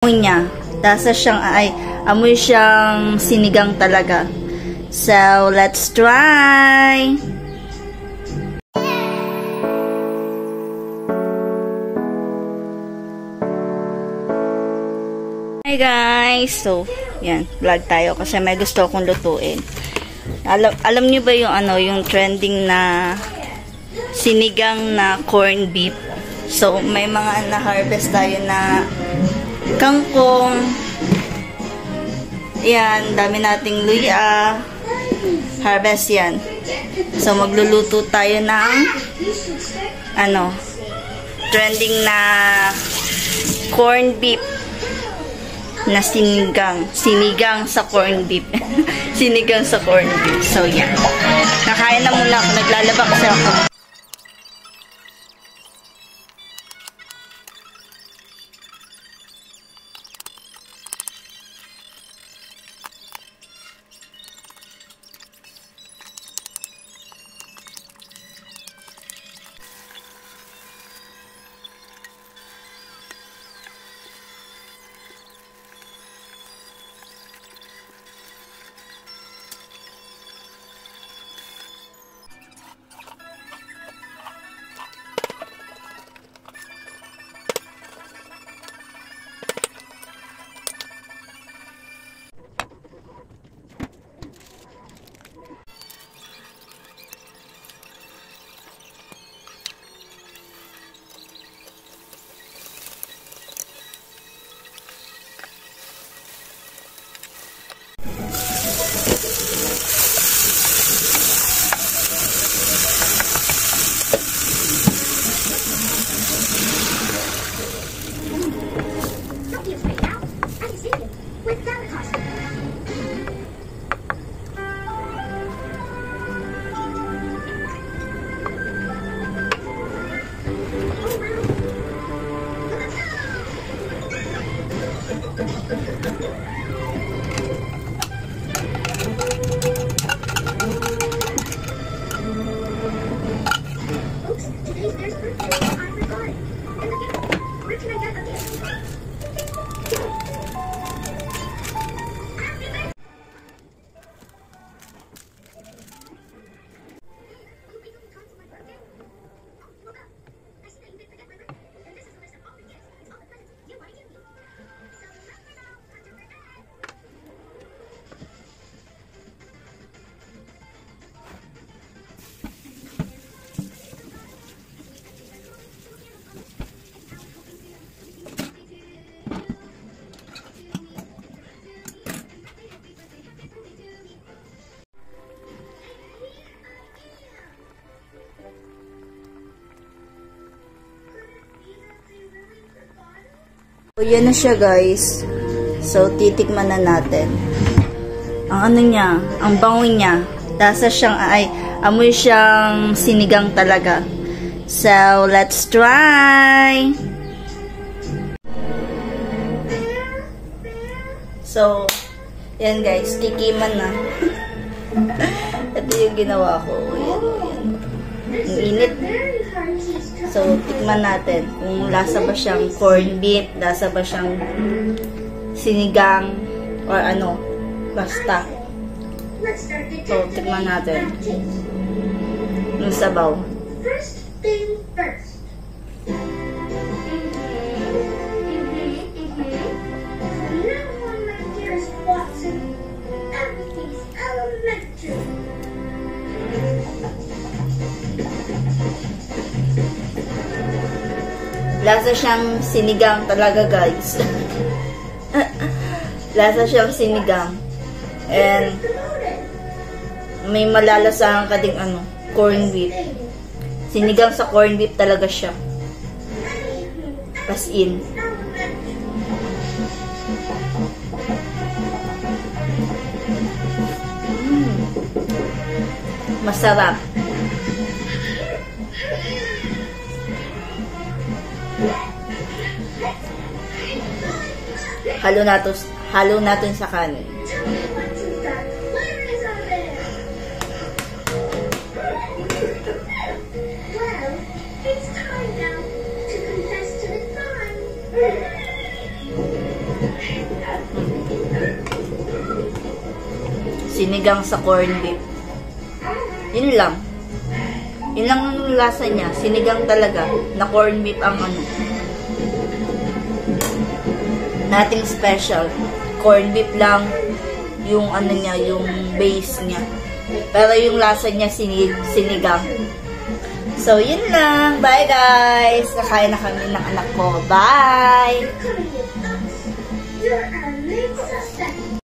Amoy niya. Amoy siyang sinigang talaga. So, let's try! Hi guys! So, yan. Vlog tayo kasi may gusto akong lutuin. Alam niyo ba yung yung trending na sinigang na corned beef? So, may mga na-harvest tayo na kangkong. Yan, dami nating luya. Harvest yan. So, magluluto tayo ng trending na corned beef na sinigang sa corned beef. Sinigang sa corned beef. So, yan. Nakain na muna ako. Naglalaba kasi ako. So, yan na siya guys. So, titikman na natin. Ang niya, ang bango niya. Amoy siyang sinigang talaga. So, let's try! So, yan guys, tikiman na. Ito yung ginawa ko. Yan. Ang init. So, tikman natin kung lasa ba siyang corned beef, lasa ba siyang sinigang, or basta. So, tikman natin. Yung sabaw. First thing first. No one, my dearest Watson. Everything's elementary. Lasa siyang sinigang talaga guys. Lasa siyang sinigang. And may malalasahan ka ding corned beef. Sinigang sa corned beef talaga siya. As in. Masarap. Halo natin sa kanin. It's time now to confess to the crime. Sinigang sa corned beef. Yun lang. Yun lang ang lasa niya. Sinigang talaga. Na corned beef ang ano. Nothing special. Corned beef lang yung ano niya, yung base niya. Pero yung lasa niya sinigang. So, yun lang. Bye, guys. Nakain na kami ng anak ko. Bye! You're a big success.